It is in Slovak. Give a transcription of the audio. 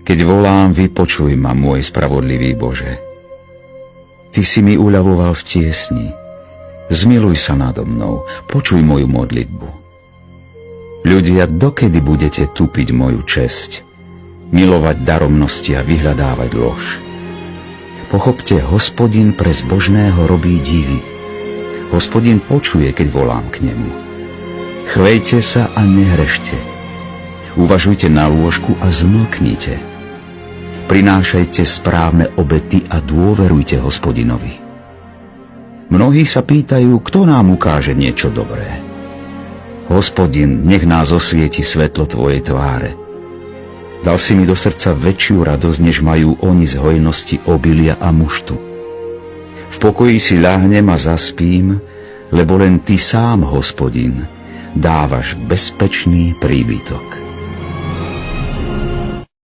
Keď volám, vypočuj ma, môj spravodlivý Bože. Ty si mi uľavoval v tiesni. Zmiluj sa nado mnou, počuj moju modlitbu. Ľudia, dokedy budete tupiť moju česť, milovať daromnosti a vyhľadávať lož? Pochopte, Hospodin pre zbožného robí divy. Hospodin počuje, keď volám k nemu. Chvejte sa a nehrešte. Uvažujte na lôžku a zmlknite. Prinášajte správne obety a dôverujte Hospodinovi. Mnohí sa pýtajú, kto nám ukáže niečo dobré. Hospodin, nech nás osvieti svetlo tvojej tváre. Dal si mi do srdca väčšiu radosť, než majú oni z hojnosti obilia a muštu. V pokoji si ľahnem a zaspím, lebo len ty sám, Hospodin, dávaš bezpečný príbytok.